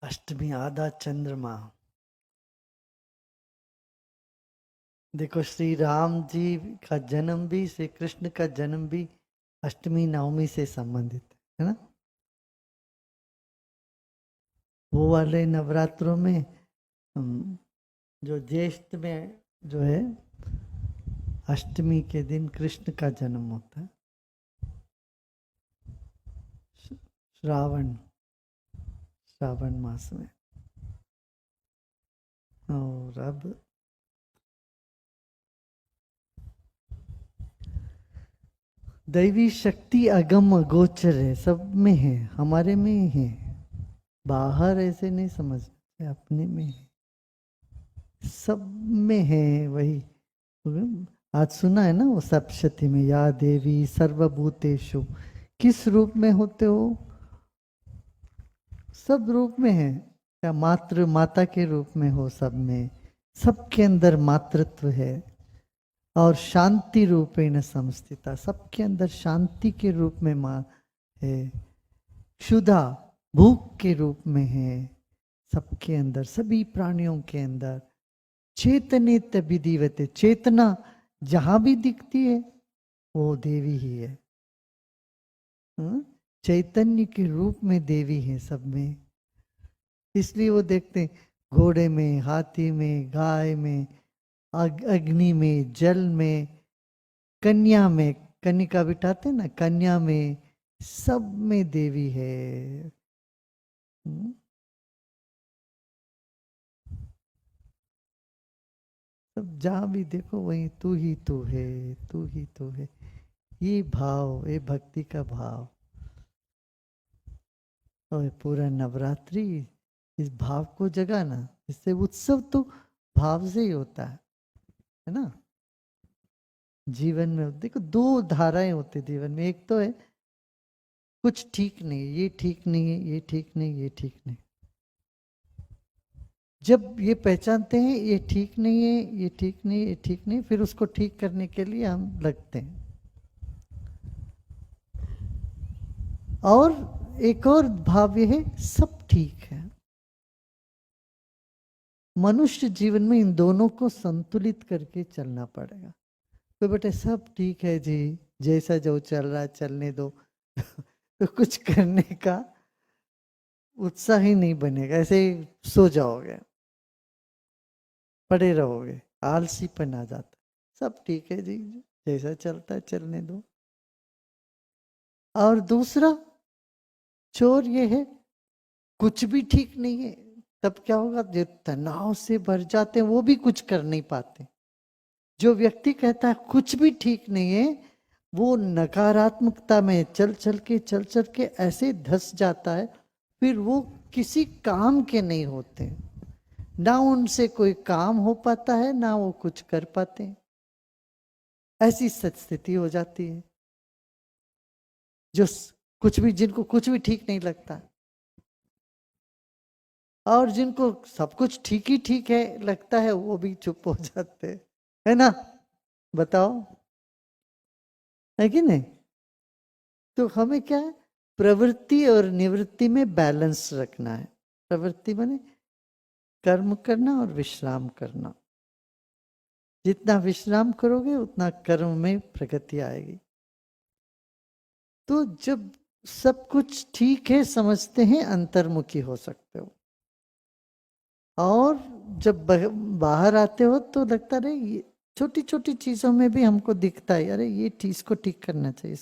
अष्टमी आधा चंद्रमा। देखो, श्री राम जी का जन्म भी, श्री कृष्ण का जन्म भी अष्टमी नवमी से संबंधित है ना। वो वाले नवरात्रों में जो ज्येष्ठ में जो है अष्टमी के दिन कृष्ण का जन्म होता है। श्रावण श्रावण मास में। और अब दैवी शक्ति अगम अगोचर है, सब में है, हमारे में ही है। बाहर ऐसे नहीं समझते, अपने में है, सब में है। वही आज सुना है ना वो सप्तशती में, या देवी सर्वभूतेषु। किस रूप में होते हो? सब रूप में है। क्या मात्र माता के रूप में हो? सब में, सबके अंदर मातृत्व है। और शांति रूपेण संस्थिता, सबके अंदर शांति के रूप में माँ है। क्षुधा भूख के रूप में है सबके अंदर, सभी प्राणियों के अंदर। चेतने तभिदीवते, चेतना जहां भी दिखती है वो देवी ही है। चैतन्य के रूप में देवी है सब में। इसलिए वो देखते हैं घोड़े में, हाथी में, गाय में, अग्नि में, जल में, कन्या में, कन्या बिठाते ना, कन्या में, सब में देवी है। सब जहां भी देखो वही तू ही तू है, तू ही तू है। ये भाव, ये भक्ति का भाव, और पूरा नवरात्रि इस भाव को जगाना। इससे उत्सव तो भाव से ही होता है ना। जीवन में देखो दो धाराएं होती जीवन में। एक तो है कुछ ठीक नहीं, ये ठीक नहीं है, ये ठीक नहीं, ये ठीक नहीं। जब ये पहचानते हैं ये ठीक नहीं है, ये ठीक नहीं, ये ठीक नहीं, फिर उसको ठीक करने के लिए हम लगते हैं। और एक और भाव ये है सब ठीक है। मनुष्य जीवन में इन दोनों को संतुलित करके चलना पड़ेगा। तो बेटे सब ठीक है जी, जैसा जो चल रहा है चलने दो। तो कुछ करने का उत्साह ही नहीं बनेगा, ऐसे ही सो जाओगे, पड़े रहोगे, आलसीपन आ जाता। सब ठीक है जी, जैसा चलता है चलने दो। और दूसरा चोर ये है कुछ भी ठीक नहीं है, तब क्या होगा? जो तनाव से भर जाते हैं वो भी कुछ कर नहीं पाते। जो व्यक्ति कहता है कुछ भी ठीक नहीं है, वो नकारात्मकता में चल चल के ऐसे धस जाता है, फिर वो किसी काम के नहीं होते, ना उनसे कोई काम हो पाता है, ना वो कुछ कर पाते हैं। ऐसी स्थिति हो जाती है। जो कुछ भी, जिनको कुछ भी ठीक नहीं लगता, और जिनको सब कुछ ठीक ही ठीक है लगता है, वो भी चुप हो जाते हैं, है ना। बताओ, है कि नहीं? तो हमें क्या है, प्रवृत्ति और निवृत्ति में बैलेंस रखना है। प्रवृत्ति माने कर्म करना और विश्राम करना। जितना विश्राम करोगे उतना कर्म में प्रगति आएगी। तो जब सब कुछ ठीक है समझते हैं, अंतर्मुखी हो सकते हो। और जब बाहर आते हो तो लगता रहे ये छोटी छोटी चीजों में भी हमको दिखता है, अरे ये चीज को ठीक करना चाहिए,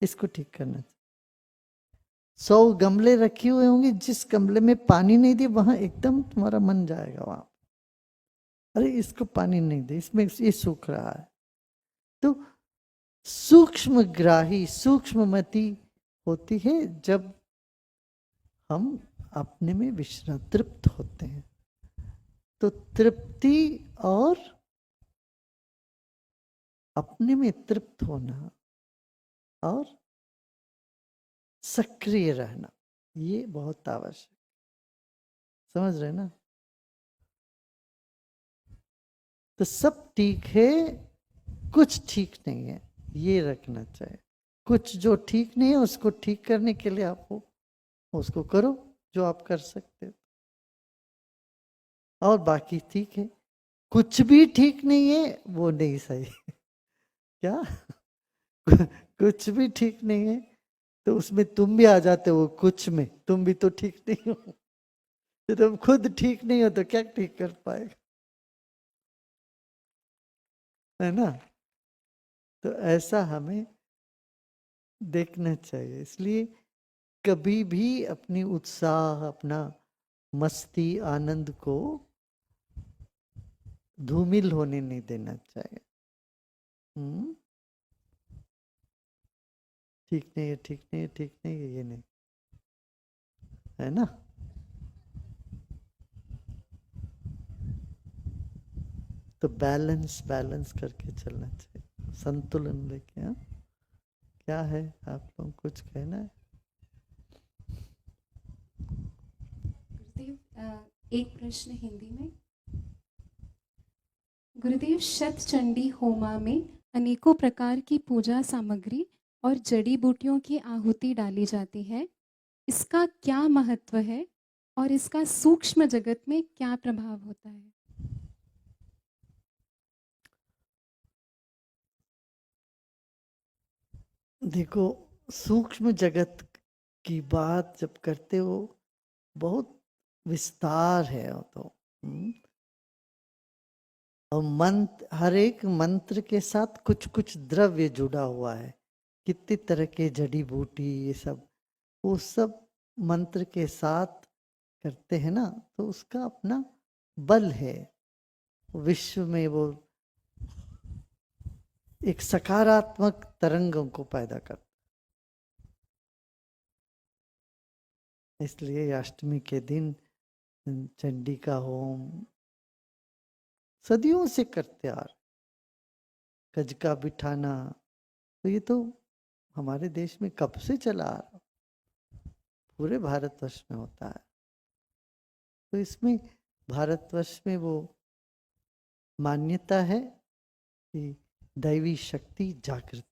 इसको ठीक करना चाहिए। 100 गमले रखे हुए होंगे, जिस गमले में पानी नहीं दिए वहां एकदम तुम्हारा मन जाएगा वहां, अरे इसको पानी नहीं दे, इसमें ये सूख रहा है। तो सूक्ष्मग्राही, सूक्ष्ममति होती है जब हम अपने में विश्राम तृप्त होते हैं। तो तृप्ति और अपने में तृप्त होना और सक्रिय रहना, ये बहुत आवश्यक। समझ रहे ना? तो सब ठीक है, कुछ ठीक नहीं है, ये रखना चाहिए। कुछ जो ठीक नहीं है उसको ठीक करने के लिए आप उसको करो, जो आप कर सकते हो। और बाकी ठीक है, कुछ भी ठीक नहीं है वो नहीं सही। क्या? कुछ भी ठीक नहीं है तो उसमें तुम भी आ जाते हो, कुछ में तुम भी तो ठीक नहीं हो। तो तुम खुद ठीक नहीं हो तो क्या ठीक कर पाएगा, है ना? तो ऐसा हमें देखना चाहिए। इसलिए कभी भी अपनी उत्साह, अपना मस्ती, आनंद को धूमिल होने नहीं देना चाहिए। ठीक नहीं है, ठीक नहीं है, ठीक नहीं है, ये नहीं, है ना? तो बैलेंस बैलेंस करके चलना चाहिए, संतुलन लेके। हाँ, क्या है, आप लोग कुछ कहना है? गुरुदेव, एक प्रश्न हिंदी में। गुरुदेव, शतचंडी होमा में अनेकों प्रकार की पूजा सामग्री और जड़ी बूटियों की आहुति डाली जाती है। इसका क्या महत्व है और इसका सूक्ष्म जगत में क्या प्रभाव होता है? देखो, सूक्ष्म जगत की बात जब करते हो, बहुत विस्तार है वो तो। और मंत्र, हर एक मंत्र के साथ कुछ कुछ द्रव्य जुड़ा हुआ है, कितनी तरह के जड़ी बूटी, ये सब, वो सब मंत्र के साथ करते हैं ना, तो उसका अपना बल है विश्व में। वो एक सकारात्मक तरंगों को पैदा करता है। इसलिए अष्टमी के दिन चंडी का होम सदियों से करते आ रहे। गजका बिठाना, तो ये तो हमारे देश में कब से चला आ रहा, पूरे भारतवर्ष में होता है। तो इसमें भारतवर्ष में वो मान्यता है कि दैवी शक्ति जागृत